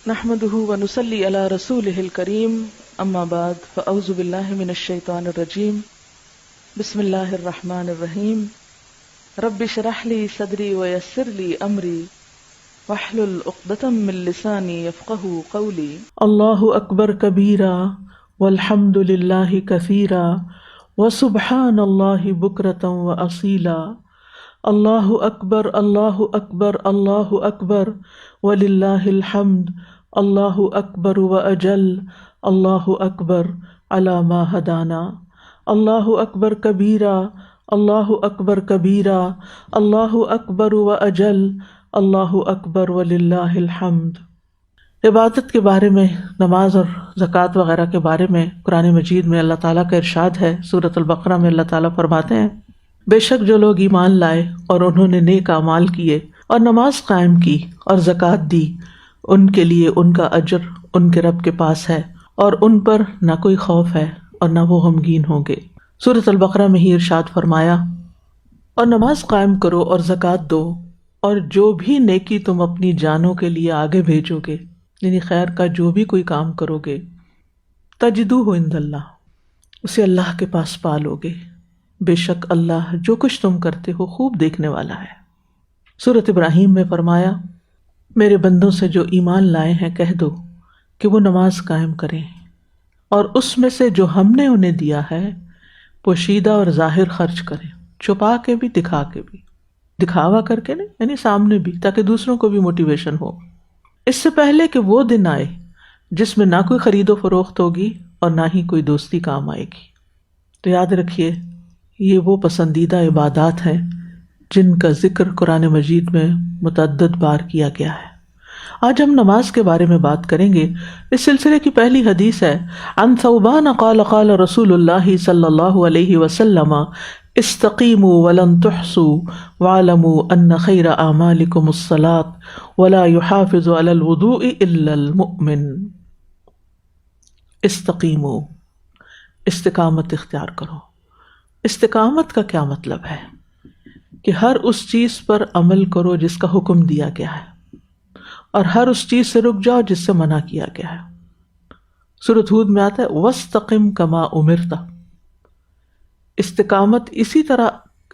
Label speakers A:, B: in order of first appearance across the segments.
A: نحمده ونصلي على رسوله الكريم اما بعد فاعوذ بالله من الشيطان الرجيم بسم الله الرحمن الرحيم رب اشرح لي صدري ويسر لي امري واحلل عقدة من لساني يفقهوا قولي الله اکبر کبیرا والحمد للہ کثیرا وسبحان اللہ بکرۃ واصیلا اللہ اکبر اللہ اکبر اللہ اکبر وللہ الحمد اللہ اکبر واجل اللہ اکبر علی ما ہدانا اللہ اکبر کبیرا اللہ اکبر کبیرا اللہ اکبر واجل اللہ اکبر وللہ الحمد۔ عبادت کے بارے میں، نماز اور زکوٰۃ وغیرہ کے بارے میں قرآن مجید میں اللہ تعالیٰ کا ارشاد ہے۔ سورۃ البقرہ میں اللہ تعالیٰ فرماتے ہیں، بے شک جو لوگ ایمان لائے اور انہوں نے نیک اعمال کیے اور نماز قائم کی اور زکوٰۃ دی، ان کے لیے ان کا اجر ان کے رب کے پاس ہے اور ان پر نہ کوئی خوف ہے اور نہ وہ غمگین ہوں گے۔ سورۃ البقرہ میں ہی ارشاد فرمایا، اور نماز قائم کرو اور زکوٰۃ دو، اور جو بھی نیکی تم اپنی جانوں کے لیے آگے بھیجو گے، یعنی خیر کا جو بھی کوئی کام کرو گے، تجدوہ عند اللہ، اسے اللہ کے پاس پالو گے، بے شک اللہ جو کچھ تم کرتے ہو خوب دیکھنے والا ہے۔ سورۃ ابراہیم میں فرمایا، میرے بندوں سے جو ایمان لائے ہیں کہہ دو کہ وہ نماز قائم کریں اور اس میں سے جو ہم نے انہیں دیا ہے پوشیدہ اور ظاہر خرچ کریں، چھپا کے بھی دکھا کے بھی، دکھاوا کر کے نہیں یعنی سامنے بھی، تاکہ دوسروں کو بھی موٹیویشن ہو، اس سے پہلے کہ وہ دن آئے جس میں نہ کوئی خرید و فروخت ہوگی اور نہ ہی کوئی دوستی کام آئے گی۔ تو یاد رکھیے، یہ وہ پسندیدہ عبادات ہیں جن کا ذکر قرآن مجید میں متعدد بار کیا گیا ہے۔ آج ہم نماز کے بارے میں بات کریں گے۔ اس سلسلے کی پہلی حدیث ہے، عن ثوبان قال قال رسول اللہ صلی اللہ علیہ وسلم استقیموا ولن تحصوا واعلموا ان خیر اعمالکم الصلاۃ ولا یحافظ علی الوضوء الا المؤمن۔ استقیموا، استقامت اختیار کرو۔ استقامت کا کیا مطلب ہے؟ کہ ہر اس چیز پر عمل کرو جس کا حکم دیا گیا ہے اور ہر اس چیز سے رک جاؤ جس سے منع کیا گیا ہے۔ سورۃ ہود میں آتا ہے وَاسْتَقِمْ كَمَا أُمِرْتَ، استقامت اسی طرح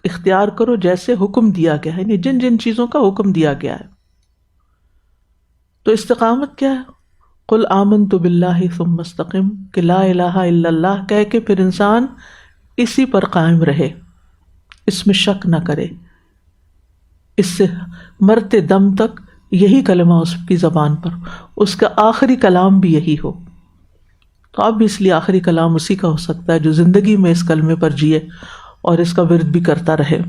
A: اختیار کرو جیسے حکم دیا گیا ہے، یعنی جن جن چیزوں کا حکم دیا گیا ہے۔ تو استقامت کیا ہے؟ قُلْ آمَنْتُ بِاللَّهِ ثُمَّ اسْتَقِمْ، کہ لا الہ الا اللہ کہہ کے پھر انسان اسی پر قائم رہے، اس میں شک نہ کرے، اس سے مرتے دم تک یہی کلمہ اس کی زبان پر، اس کا آخری کلام بھی یہی ہو۔ تو اب بھی اس لیے آخری کلام اسی کا ہو سکتا ہے جو زندگی میں اس کلمے پر جیے اور اس کا ورد بھی کرتا رہے۔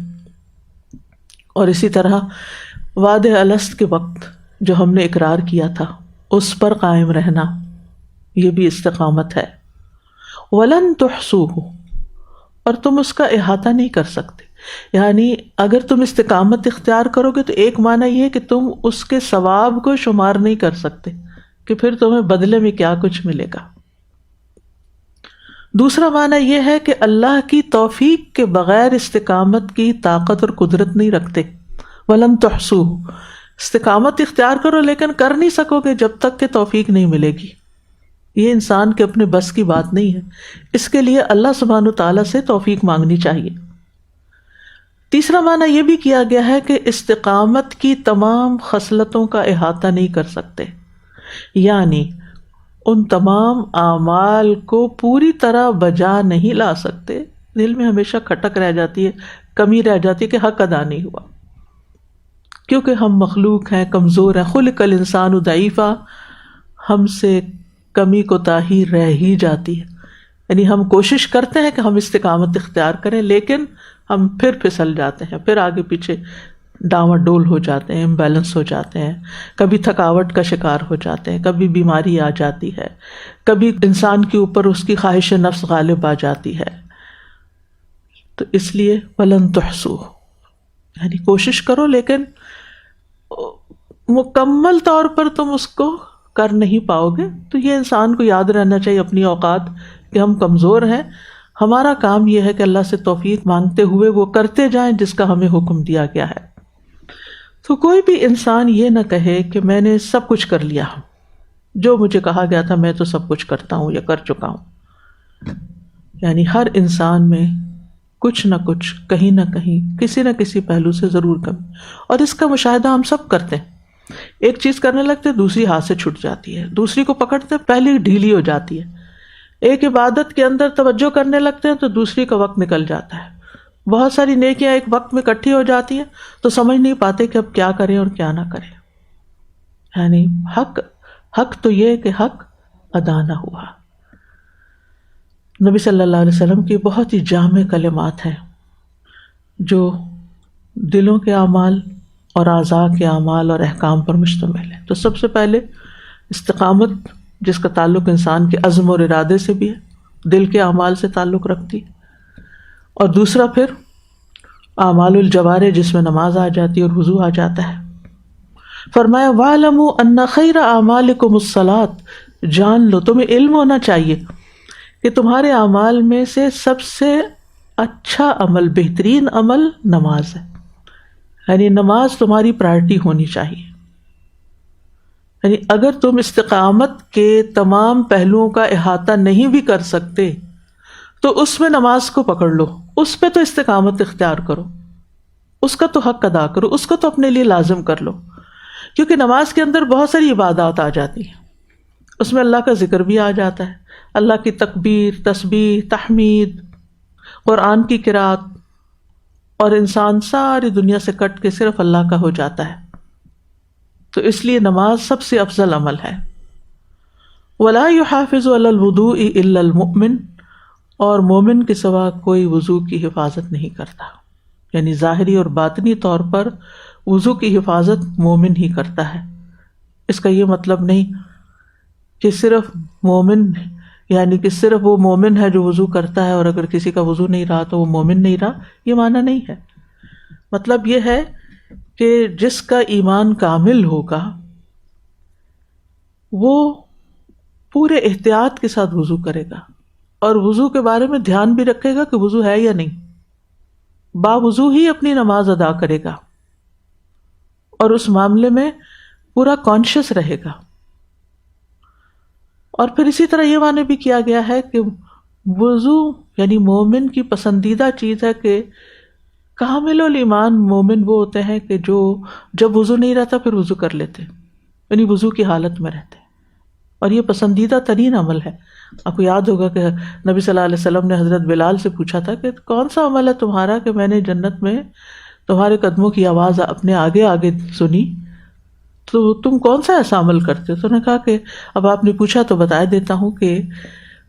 A: اور اسی طرح وعدہ الست کے وقت جو ہم نے اقرار کیا تھا اس پر قائم رہنا، یہ بھی استقامت ہے۔ وَلَن تُحْصُوهُ، اور تم اس کا احاطہ نہیں کر سکتے، یعنی اگر تم استقامت اختیار کرو گے تو ایک معنی یہ ہے کہ تم اس کے ثواب کو شمار نہیں کر سکتے کہ پھر تمہیں بدلے میں کیا کچھ ملے گا۔ دوسرا معنی یہ ہے کہ اللہ کی توفیق کے بغیر استقامت کی طاقت اور قدرت نہیں رکھتے۔ وَلَن تُحْصُوهُ، استقامت اختیار کرو لیکن کر نہیں سکو گے جب تک کہ توفیق نہیں ملے گی۔ یہ انسان کے اپنے بس کی بات نہیں ہے، اس کے لیے اللہ سبحانہ تعالیٰ سے توفیق مانگنی چاہیے۔ تیسرا معنی یہ بھی کیا گیا ہے کہ استقامت کی تمام خصلتوں کا احاطہ نہیں کر سکتے، یعنی ان تمام اعمال کو پوری طرح بجا نہیں لا سکتے، دل میں ہمیشہ کھٹک رہ جاتی ہے، کمی رہ جاتی ہے کہ حق ادا نہیں ہوا، کیونکہ ہم مخلوق ہیں، کمزور ہیں، خلق الانسان ضعیفا، ہم سے کمی کوتاہی رہ ہی جاتی ہے، یعنی ہم کوشش کرتے ہیں کہ ہم استقامت اختیار کریں لیکن ہم پھر پھسل جاتے ہیں، پھر آگے پیچھے ڈاواں ڈول ہو جاتے ہیں، امبیلنس ہو جاتے ہیں، کبھی تھکاوٹ کا شکار ہو جاتے ہیں، کبھی بیماری آ جاتی ہے، کبھی انسان کے اوپر اس کی خواہش نفس غالب آ جاتی ہے۔ تو اس لیے وَلَن تُحْصُوهُ، یعنی کوشش کرو لیکن مکمل طور پر تم اس کو کر نہیں پاؤ گے۔ تو یہ انسان کو یاد رہنا چاہیے اپنی اوقات کہ ہم کمزور ہیں، ہمارا کام یہ ہے کہ اللہ سے توفیق مانگتے ہوئے وہ کرتے جائیں جس کا ہمیں حکم دیا گیا ہے۔ تو کوئی بھی انسان یہ نہ کہے کہ میں نے سب کچھ کر لیا،
B: جو مجھے کہا گیا تھا میں تو سب کچھ کرتا ہوں یا کر چکا ہوں. یعنی ہر انسان میں کچھ نہ کچھ کہیں نہ کہیں کسی نہ کسی پہلو سے ضرور کمی، اور اس کا مشاہدہ ہم سب کرتے ہیں. ایک چیز کرنے لگتے دوسری ہاتھ سے چھوٹ جاتی ہے، دوسری کو پکڑتے پہلی ڈھیلی ہو جاتی ہے. ایک عبادت کے اندر توجہ کرنے لگتے ہیں تو دوسری کا وقت نکل جاتا ہے. بہت ساری نیکیاں ایک وقت میں اکٹھی ہو جاتی ہیں تو سمجھ نہیں پاتے کہ اب کیا کریں اور کیا نہ کریں. یعنی حق تو یہ کہ حق ادا نہ ہوا. نبی صلی اللہ علیہ وسلم کی بہت ہی جامع کلمات ہیں جو دلوں کے اعمال اور اعضاء کے اعمال اور احکام پر مشتمل ہے. تو سب سے پہلے استقامت، جس کا تعلق انسان کے عزم اور ارادے سے بھی ہے، دل کے اعمال سے تعلق رکھتی. اور دوسرا پھر اعمال الجوارح، جس میں نماز آ جاتی ہے اور وضو آ جاتا ہے. فرمایا وَاعْلَمُوا أَنَّ خَيْرَ أَعْمَالِكُمُ الصَّلَاةُ، جان لو، تمہیں علم ہونا چاہیے کہ تمہارے اعمال میں سے سب سے اچھا عمل، بہترین عمل نماز ہے. یعنی نماز تمہاری پرائرٹی ہونی چاہیے. یعنی اگر تم استقامت کے تمام پہلوؤں کا احاطہ نہیں بھی کر سکتے تو اس میں نماز کو پکڑ لو، اس پہ تو استقامت اختیار کرو، اس کا تو حق ادا کرو، اس کو تو اپنے لیے لازم کر لو. کیونکہ نماز کے اندر بہت ساری عبادات آ جاتی ہیں، اس میں اللہ کا ذکر بھی آ جاتا ہے، اللہ کی تکبیر، تسبیح، تحمید، قرآن کی قرات، اور انسان ساری دنیا سے کٹ کے صرف اللہ کا ہو جاتا ہے. تو اس لیے نماز سب سے افضل عمل ہے. وَلَا يُحَافِظُ عَلَى الْوُضُوءِ إِلَّا الْمُؤْمِنُ، اور مومن کے سوا کوئی وضو کی حفاظت نہیں کرتا. یعنی ظاہری اور باطنی طور پر وضو کی حفاظت مومن ہی کرتا ہے. اس کا یہ مطلب نہیں کہ صرف مومن، یعنی کہ صرف وہ مومن ہے جو وضو کرتا ہے اور اگر کسی کا وضو نہیں رہا تو وہ مومن نہیں رہا، یہ معنی نہیں ہے. مطلب یہ ہے کہ جس کا ایمان کامل ہوگا وہ پورے احتیاط کے ساتھ وضو کرے گا اور وضو کے بارے میں دھیان بھی رکھے گا کہ وضو ہے یا نہیں، باوضو ہی اپنی نماز ادا کرے گا اور اس معاملے میں پورا کانشیس رہے گا. اور پھر اسی طرح یہ معنی بھی کیا گیا ہے کہ وضو یعنی مومن کی پسندیدہ چیز ہے کہ کامل الایمان مومن وہ ہوتے ہیں کہ جو جب وضو نہیں رہتا پھر وضو کر لیتے، یعنی وضو کی حالت میں رہتے، اور یہ پسندیدہ ترین عمل ہے. آپ کو یاد ہوگا کہ نبی صلی اللہ علیہ وسلم نے حضرت بلال سے پوچھا تھا کہ کون سا عمل ہے تمہارا کہ میں نے جنت میں تمہارے قدموں کی آواز اپنے آگے آگے سنی، تو تم کون سا ایسا عمل کرتے ہو؟ تو انہوں نے کہا کہ اب آپ نے پوچھا تو بتا دیتا ہوں کہ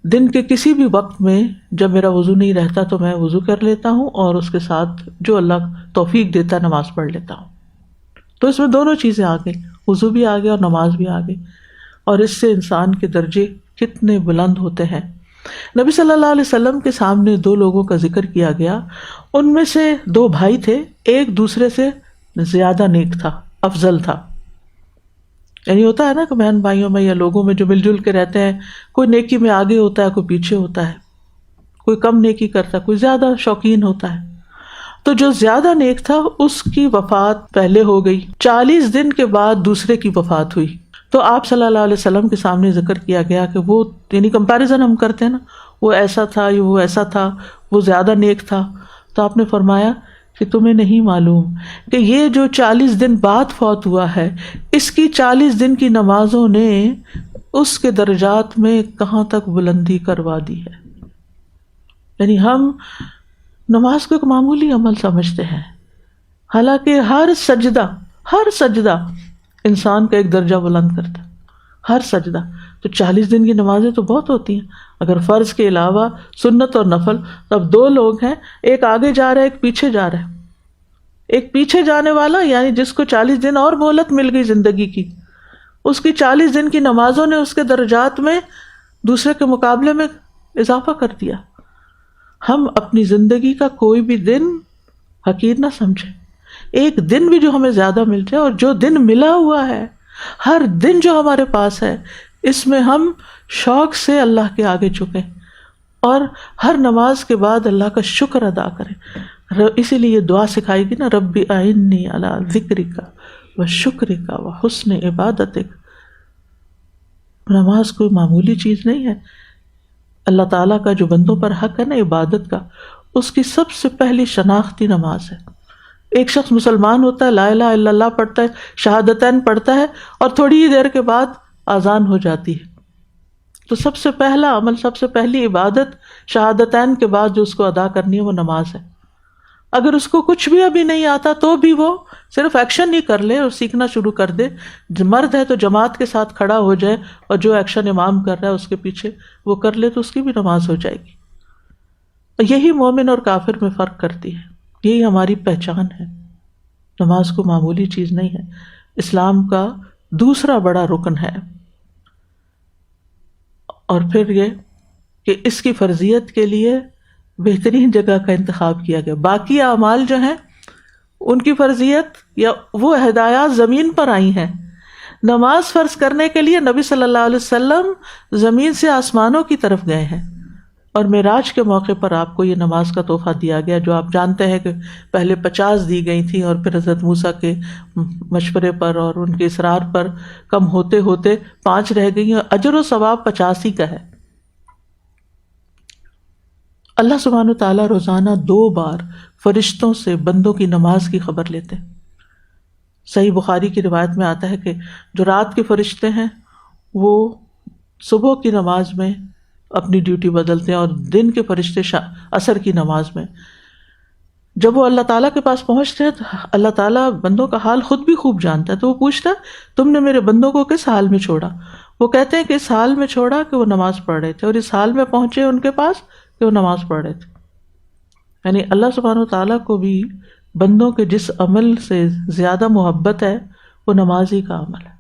B: دن کے کسی بھی وقت میں جب میرا وضو نہیں رہتا تو میں وضو کر لیتا ہوں اور اس کے ساتھ جو اللہ توفیق دیتا ہے نماز پڑھ لیتا ہوں. تو اس میں دونوں چیزیں آ گئی، وضو بھی آ گیا اور نماز بھی آ گئی، اور اس سے انسان کے درجے کتنے بلند ہوتے ہیں. نبی صلی اللہ علیہ وسلم کے سامنے دو لوگوں کا ذکر کیا گیا، ان میں سے دو بھائی تھے، ایک دوسرے سے زیادہ نیک تھا، افضل تھا. یعنی ہوتا ہے نا کہ بہن بھائیوں میں یا لوگوں میں جو مل جل کے رہتے ہیں، کوئی نیکی میں آگے ہوتا ہے، کوئی پیچھے ہوتا ہے، کوئی کم نیکی کرتا ہے، کوئی زیادہ شوقین ہوتا ہے. تو جو زیادہ نیک تھا اس کی وفات پہلے ہو گئی، 40 دن کے بعد دوسرے کی وفات ہوئی. تو آپ صلی اللہ علیہ وسلم کے سامنے ذکر کیا گیا کہ وہ یعنی کمپیریزن ہم کرتے ہیں نا، وہ ایسا تھا یا وہ ایسا تھا، وہ زیادہ نیک تھا. تو آپ نے فرمایا کہ تمہیں نہیں معلوم کہ یہ جو 40 دن بعد فوت ہوا ہے، اس کی 40 دن کی نمازوں نے اس کے درجات میں کہاں تک بلندی کروا دی ہے. یعنی ہم نماز کو ایک معمولی عمل سمجھتے ہیں، حالانکہ ہر سجدہ انسان کا ایک درجہ بلند کرتا ہے، ہر سجدہ. تو 40 دن کی نمازیں تو بہت ہوتی ہیں، اگر فرض کے علاوہ سنت اور نفل، تب دو لوگ ہیں، ایک آگے جا رہا ہے ایک پیچھے جا رہا ہے. ایک پیچھے جانے والا یعنی جس کو 40 دن اور مہلت مل گئی زندگی کی، اس کی 40 دن کی نمازوں نے اس کے درجات میں دوسرے کے مقابلے میں اضافہ کر دیا. ہم اپنی زندگی کا کوئی بھی دن حقیر نہ سمجھیں. ایک دن بھی جو ہمیں زیادہ مل جائے، اور جو دن ملا ہوا ہے، ہر دن جو ہمارے پاس ہے، اس میں ہم شوق سے اللہ کے آگے جھکیں اور ہر نماز کے بعد اللہ کا شکر ادا کریں. اسی لیے یہ دعا سکھائی گی نا، ربی اعنی علی ذکرک و شکرک و حسن عبادتک. نماز کوئی معمولی چیز نہیں ہے. اللہ تعالیٰ کا جو بندوں پر حق ہے نا عبادت کا، اس کی سب سے پہلی شناختی نماز ہے. ایک شخص مسلمان ہوتا ہے، لا الہ الا اللہ پڑھتا ہے، شہادتین پڑھتا ہے، اور تھوڑی ہی دیر کے بعد اذان ہو جاتی ہے. تو سب سے پہلا عمل، سب سے پہلی عبادت شہادتین کے بعد جو اس کو ادا کرنی ہے وہ نماز ہے. اگر اس کو کچھ بھی ابھی نہیں آتا تو بھی وہ صرف ایکشن ہی کر لے اور سیکھنا شروع کر دے. مرد ہے تو جماعت کے ساتھ کھڑا ہو جائے اور جو ایکشن امام کر رہا ہے اس کے پیچھے وہ کر لے تو اس کی بھی نماز ہو جائے گی. یہی مومن اور کافر میں فرق کرتی ہے، یہی ہماری پہچان ہے. نماز کو معمولی چیز نہیں ہے، اسلام کا دوسرا بڑا رکن ہے. اور پھر یہ کہ اس کی فرضیت کے لیے بہترین جگہ کا انتخاب کیا گیا. باقی اعمال جو ہیں ان کی فرضیت یا وہ ہدایات زمین پر آئی ہیں. نماز فرض کرنے کے لیے نبی صلی اللہ علیہ وسلم زمین سے آسمانوں کی طرف گئے ہیں، اور معراج کے موقع پر آپ کو یہ نماز کا تحفہ دیا گیا، جو آپ جانتے ہیں کہ پہلے 50 دی گئی تھیں اور پھر حضرت موسیٰ کے مشورے پر اور ان کے اصرار پر کم ہوتے ہوتے 5 رہ گئی ہیں. اجر و ثواب 50 ہی کا ہے. اللہ سبحانہ وتعالیٰ روزانہ 2 بار فرشتوں سے بندوں کی نماز کی خبر لیتے ہیں. صحیح بخاری کی روایت میں آتا ہے کہ جو رات کے فرشتے ہیں وہ صبح کی نماز میں اپنی ڈیوٹی بدلتے ہیں، اور دن کے فرشتے عصر کی نماز میں. جب وہ اللہ تعالیٰ کے پاس پہنچتے ہیں تو اللہ تعالیٰ بندوں کا حال خود بھی خوب جانتا ہے، تو وہ پوچھتا ہے تم نے میرے بندوں کو کس حال میں چھوڑا؟ وہ کہتے ہیں کہ اس حال میں چھوڑا کہ وہ نماز پڑھ رہے تھے، اور اس حال میں پہنچے ان کے پاس کہ وہ نماز پڑھ رہے تھے. یعنی اللہ سبحانہ وتعالیٰ کو بھی بندوں کے جس عمل سے زیادہ محبت ہے وہ نماز ہی کا عمل ہے.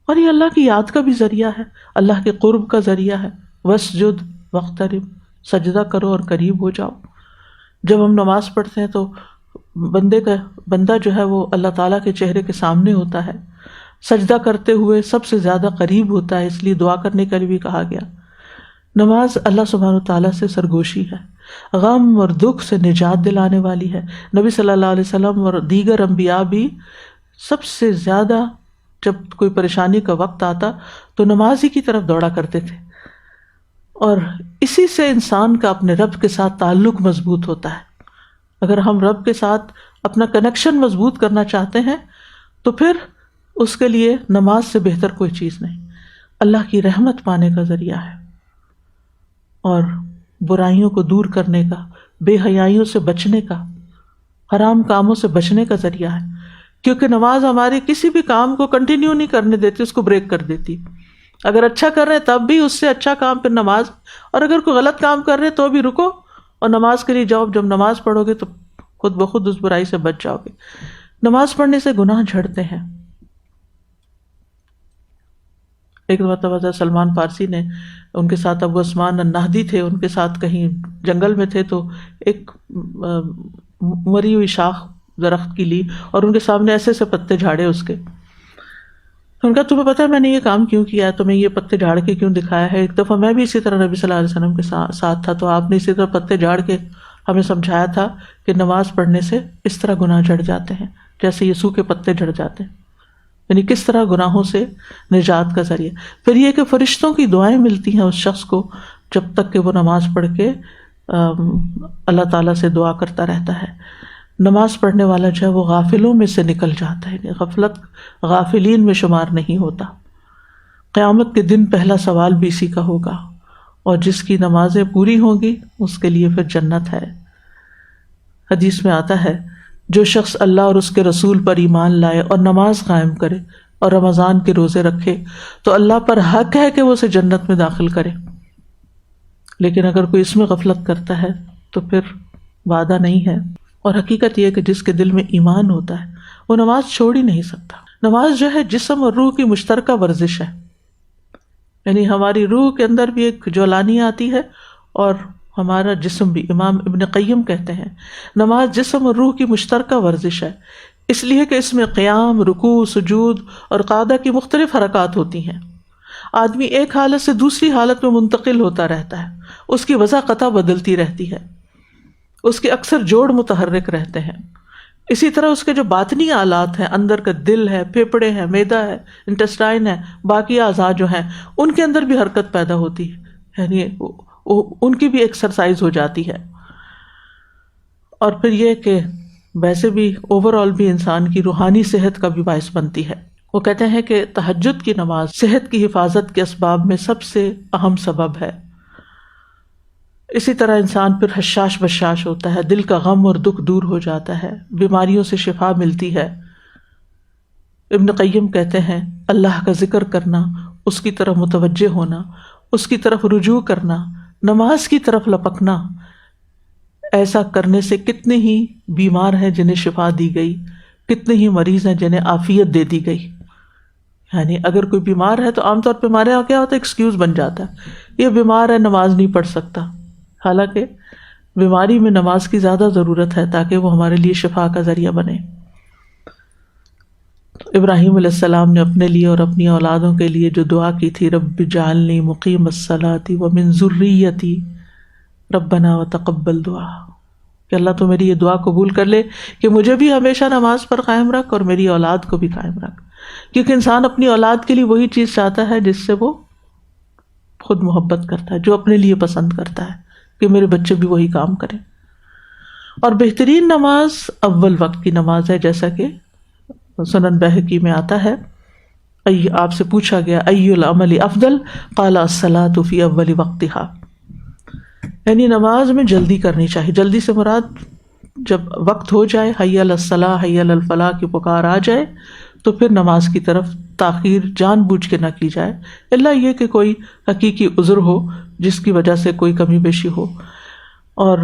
B: اور یہ اللہ کی یاد کا بھی ذریعہ ہے، اللہ کے قرب کا ذریعہ ہے. وَاسْجُدْ وَاقْتَرِب، سجدہ کرو اور قریب ہو جاؤ. جب ہم نماز پڑھتے ہیں تو بندہ جو ہے وہ اللہ تعالیٰ کے چہرے کے سامنے ہوتا ہے، سجدہ کرتے ہوئے سب سے زیادہ قریب ہوتا ہے، اس لیے دعا کرنے کے لیے بھی کہا گیا. نماز اللہ سبحانہ تعالیٰ سے سرگوشی ہے، غم اور دکھ سے نجات دلانے والی ہے. نبی صلی اللہ علیہ وسلم اور دیگر انبیاء بھی سب سے زیادہ جب کوئی پریشانی کا وقت آتا تو نماز ہی کی طرف دوڑا کرتے تھے. اور اسی سے انسان کا اپنے رب کے ساتھ تعلق مضبوط ہوتا ہے. اگر ہم رب کے ساتھ اپنا کنیکشن مضبوط کرنا چاہتے ہیں تو پھر اس کے لیے نماز سے بہتر کوئی چیز نہیں. اللہ کی رحمت پانے کا ذریعہ ہے، اور برائیوں کو دور کرنے کا، بے حیائیوں سے بچنے کا، حرام کاموں سے بچنے کا ذریعہ ہے. کیونکہ نماز ہمارے کسی بھی کام کو کنٹینیو نہیں کرنے دیتی، اس کو بریک کر دیتی. اگر اچھا کر رہے ہیں تب بھی اس سے اچھا کام پھر نماز، اور اگر کوئی غلط کام کر رہے تو بھی رکو اور نماز کے لیے جاؤ. جب نماز پڑھو گے تو خود بخود اس برائی سے بچ جاؤ گے. نماز پڑھنے سے گناہ جھڑتے ہیں. ایک مرتبہ حضرت سلمان فارسی نے، ان کے ساتھ ابو عثمان النہدی تھے، ان کے ساتھ کہیں جنگل میں تھے، تو ایک مری ہوئی شاخ درخت کی لی اور ان کے سامنے ایسے سے پتے جھاڑے اس کے. ان کا تمہیں پتہ ہے میں نے یہ کام کیوں کیا ہے، تمہیں یہ پتے جھاڑ کے کیوں دکھایا ہے؟ ایک دفعہ میں بھی اسی طرح نبی صلی اللہ علیہ وسلم کے ساتھ تھا، تو آپ نے اسی طرح پتے جھاڑ کے ہمیں سمجھایا تھا کہ نماز پڑھنے سے اس طرح گناہ جھڑ جاتے ہیں جیسے یہ سوکھے پتے جھڑ جاتے ہیں. یعنی کس طرح گناہوں سے نجات کا ذریعہ. پھر یہ کہ فرشتوں کی دعائیں ملتی ہیں اس شخص کو جب تک کہ وہ نماز پڑھ کے اللہ تعالیٰ سے دعا کرتا رہتا ہے. نماز پڑھنے والا جو ہے وہ غافلوں میں سے نکل جاتا ہے، غفلت غافلین میں شمار نہیں ہوتا. قیامت کے دن پہلا سوال بھی اسی کا ہوگا، اور جس کی نمازیں پوری ہوں گی اس کے لیے پھر جنت ہے. حدیث میں آتا ہے جو شخص اللہ اور اس کے رسول پر ایمان لائے اور نماز قائم کرے اور رمضان کے روزے رکھے تو اللہ پر حق ہے کہ وہ اسے جنت میں داخل کرے. لیکن اگر کوئی اس میں غفلت کرتا ہے تو پھر وعدہ نہیں ہے. اور حقیقت یہ کہ جس کے دل میں ایمان ہوتا ہے وہ نماز چھوڑ ہی نہیں سکتا. نماز جو ہے جسم اور روح کی مشترکہ ورزش ہے. یعنی ہماری روح کے اندر بھی ایک جولانی آتی ہے اور ہمارا جسم بھی. امام ابن قیم کہتے ہیں نماز جسم اور روح کی مشترکہ ورزش ہے، اس لیے کہ اس میں قیام، رکوع، سجود اور قعدہ کی مختلف حرکات ہوتی ہیں. آدمی ایک حالت سے دوسری حالت میں منتقل ہوتا رہتا ہے، اس کی وضع قطع بدلتی رہتی ہے، اس کے اکثر جوڑ متحرک رہتے ہیں. اسی طرح اس کے جو باطنی آلات ہیں، اندر کا دل ہے، پھیپھڑے ہیں، معدہ ہے، انٹسٹائن ہے، باقی اعضاء جو ہیں ان کے اندر بھی حرکت پیدا ہوتی ہے، یعنی ان کی بھی ایکسرسائز ہو جاتی ہے. اور پھر یہ کہ ویسے بھی اوور آل بھی انسان کی روحانی صحت کا بھی باعث بنتی ہے. وہ کہتے ہیں کہ تہجد کی نماز صحت کی حفاظت کے اسباب میں سب سے اہم سبب ہے. اسی طرح انسان پھر حشاش بشاش ہوتا ہے، دل کا غم اور دکھ دور ہو جاتا ہے، بیماریوں سے شفا ملتی ہے. ابن قیم کہتے ہیں اللہ کا ذکر کرنا، اس کی طرف متوجہ ہونا، اس کی طرف رجوع کرنا، نماز کی طرف لپکنا، ایسا کرنے سے کتنے ہی بیمار ہیں جنہیں شفا دی گئی، کتنے ہی مریض ہیں جنہیں عافیت دے دی گئی. یعنی اگر کوئی بیمار ہے تو عام طور پہ ہمارے یہاں کیا ہوتا ہے، ایکسکیوز بن جاتا ہے، یہ بیمار ہے نماز نہیں پڑھ سکتا. حالانکہ بیماری میں نماز کی زیادہ ضرورت ہے تاکہ وہ ہمارے لیے شفا کا ذریعہ بنے. ابراہیم علیہ السلام نے اپنے لیے اور اپنی اولادوں کے لیے جو دعا کی تھی، رب اجعلنی مقیم الصلاۃ ومن ذریتی ربنا وتقبل دعا، کہ اللہ تو میری یہ دعا قبول کر لے کہ مجھے بھی ہمیشہ نماز پر قائم رکھ اور میری اولاد کو بھی قائم رکھ. کیونکہ انسان اپنی اولاد کے لیے وہی چیز چاہتا ہے جس سے وہ خود محبت کرتا ہے، جو اپنے لیے پسند کرتا ہے کہ میرے بچے بھی وہی کام کریں. اور بہترین نماز اول وقت کی نماز ہے، جیسا کہ سنن بہقی میں آتا ہے. آپ سے پوچھا گیا ای العمل افضل، قال الصلاۃ فی اول وقتها، یعنی نماز میں جلدی کرنی چاہیے. جلدی سے مراد جب وقت ہو جائے، حی علی الصلاۃ حی علی الفلاح کی پکار آ جائے تو پھر نماز کی طرف تاخیر جان بوجھ کے نہ کی جائے، الا یہ کہ کوئی حقیقی عذر ہو جس کی وجہ سے کوئی کمی بیشی ہو. اور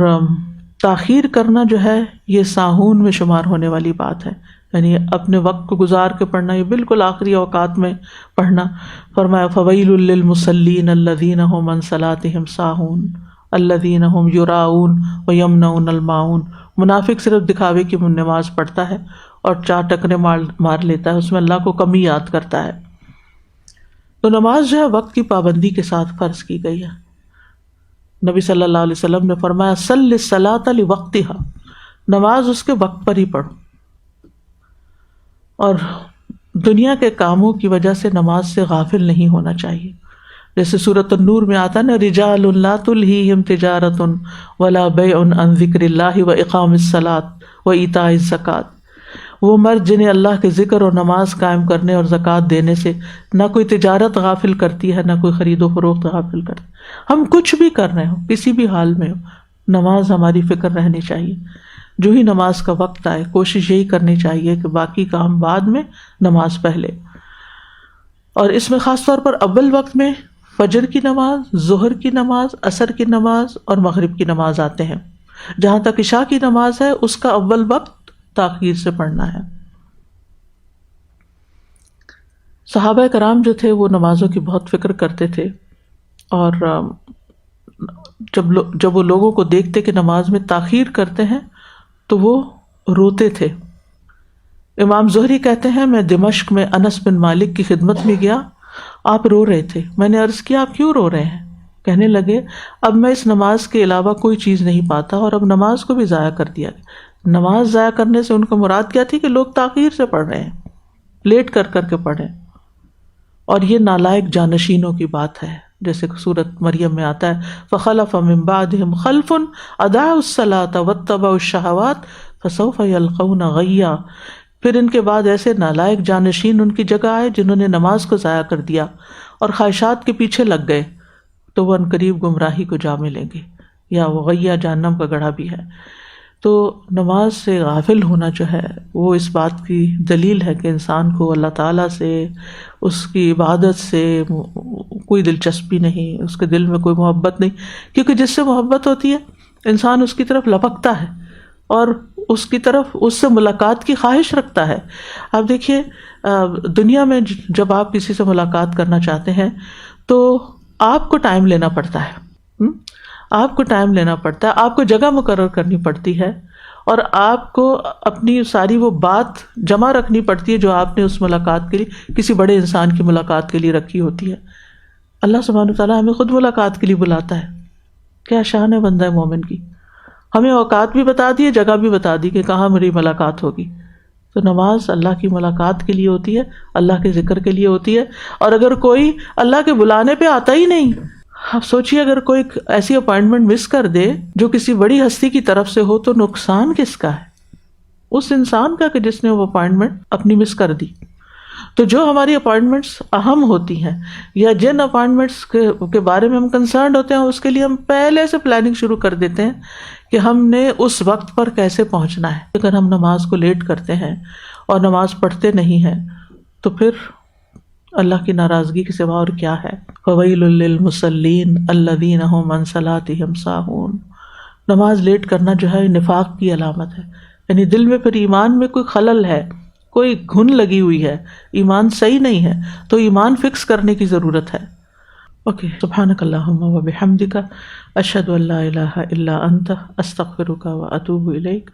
B: تاخیر کرنا جو ہے یہ ساہون میں شمار ہونے والی بات ہے، یعنی اپنے وقت کو گزار کے پڑھنا، یہ بالکل آخری اوقات میں پڑھنا. فرمایا فویل للمصلین الذین هم عن صلاتهم ساہون الذین هم یراؤون ویمنعون الماعون. منافق صرف دکھاوے کی نماز پڑھتا ہے اور 4 ٹکرے مار لیتا ہے، اس میں اللہ کو کم ہی یاد کرتا ہے. تو نماز جو ہے وقت کی پابندی کے ساتھ فرض کی گئی ہے. نبی صلی اللہ علیہ وسلم نے فرمایا صلی الصلاۃ لوقتها، نماز اس کے وقت پر ہی پڑھو. اور دنیا کے کاموں کی وجہ سے نماز سے غافل نہیں ہونا چاہیے. جیسے سورۃ النور میں آتا ہے نا، رجال لا تلہیہم تجارۃ ولا بیع عن ذکر اللہ واقام الصلاۃ وایتاء الزکوٰۃ، وہ مرد جنہیں اللہ کے ذکر اور نماز قائم کرنے اور زکوٰۃ دینے سے نہ کوئی تجارت غافل کرتی ہے، نہ کوئی خرید و فروخت غافل کرتی. ہم کچھ بھی کر رہے ہوں، کسی بھی حال میں ہو، نماز ہماری فکر رہنی چاہیے. جو ہی نماز کا وقت آئے کوشش یہی کرنی چاہیے کہ باقی کام بعد میں، نماز پہلے. اور اس میں خاص طور پر اول وقت میں فجر کی نماز، ظہر کی نماز، عصر کی نماز اور مغرب کی نماز آتے ہیں. جہاں تک عشاء کی نماز ہے اس کا اول وقت تاخیر سے پڑھنا ہے. صحابہ کرام جو تھے وہ نمازوں کی بہت فکر کرتے تھے، اور جب وہ لوگوں کو دیکھتے کہ نماز میں تاخیر کرتے ہیں تو وہ روتے تھے. امام زہری کہتے ہیں میں دمشق میں انس بن مالک کی خدمت میں گیا، آپ رو رہے تھے. میں نے عرض کیا آپ کیوں رو رہے ہیں؟ کہنے لگے اب میں اس نماز کے علاوہ کوئی چیز نہیں پاتا اور اب نماز کو بھی ضائع کر دیا. نماز ضائع کرنے سے ان کو مراد کیا تھی کہ لوگ تاخیر سے پڑھ رہے ہیں، لیٹ کر کے پڑھیں. اور یہ نالائق جانشینوں کی بات ہے، جیسے سورۃ مریم میں آتا ہے فخلف من بعدہم خلف اضاعوا الصلاۃ واتبعوا الشہوات فسوف یلقون غیا. پھر ان کے بعد ایسے نالائق جانشین ان کی جگہ آئے جنہوں نے نماز کو ضائع کر دیا اور خواہشات کے پیچھے لگ گئے، تو وہ عنقریب گمراہی کو جا ملیں گے، یا وہ غیا جہنم کا گڑھا بھی ہے. تو نماز سے غافل ہونا جو ہے وہ اس بات کی دلیل ہے کہ انسان کو اللہ تعالیٰ سے، اس کی عبادت سے کوئی دلچسپی نہیں، اس کے دل میں کوئی محبت نہیں. کیونکہ جس سے محبت ہوتی ہے انسان اس کی طرف لپکتا ہے اور اس کی طرف اس سے ملاقات کی خواہش رکھتا ہے. آپ دیکھیے دنیا میں جب آپ کسی سے ملاقات کرنا چاہتے ہیں تو آپ کو ٹائم لینا پڑتا ہے، آپ کو ٹائم لینا پڑتا ہے، آپ کو جگہ مقرر کرنی پڑتی ہے، اور آپ کو اپنی ساری وہ بات جمع رکھنی پڑتی ہے جو آپ نے اس ملاقات کے لیے، کسی بڑے انسان کی ملاقات کے لیے رکھی ہوتی ہے. اللہ سبحانہ وتعالیٰ ہمیں خود ملاقات کے لیے بلاتا ہے. کیا شان ہے بندہ مومن کی. ہمیں اوقات بھی بتا دیے، جگہ بھی بتا دی کہ کہاں میری ملاقات ہوگی. تو نماز اللہ کی ملاقات کے لیے ہوتی ہے، اللہ کے ذکر کے لیے ہوتی ہے. اور اگر کوئی اللہ کے بلانے پہ آتا ہی نہیں، آپ سوچئے اگر کوئی ایسی اپائنٹمنٹ مس کر دے جو کسی بڑی ہستی کی طرف سے ہو تو نقصان کس کا ہے؟ اس انسان کا کہ جس نے وہ اپائنٹمنٹ اپنی مس کر دی. تو جو ہماری اپائنٹمنٹس اہم ہوتی ہیں یا جن اپائنٹمنٹس کے بارے میں ہم کنسرنڈ ہوتے ہیں، اس کے لیے ہم پہلے سے پلاننگ شروع کر دیتے ہیں کہ ہم نے اس وقت پر کیسے پہنچنا ہے. اگر ہم نماز کو لیٹ کرتے ہیں اور نماز پڑھتے نہیں ہیں تو پھر اللہ کی ناراضگی کے سوا اور کیا ہے. فویل للمصلین الذین هم عن صلاتهم ساہون. نماز لیٹ کرنا جو ہے نفاق کی علامت ہے، یعنی دل میں پھر ایمان میں کوئی خلل ہے، کوئی گھن لگی ہوئی ہے، ایمان صحیح نہیں ہے. تو ایمان فکس کرنے کی ضرورت ہے. اوکے، سبحانک اللہم و بحمدک، اشہد ان لا الہ الا انت، استغفرک و اتوب الیک.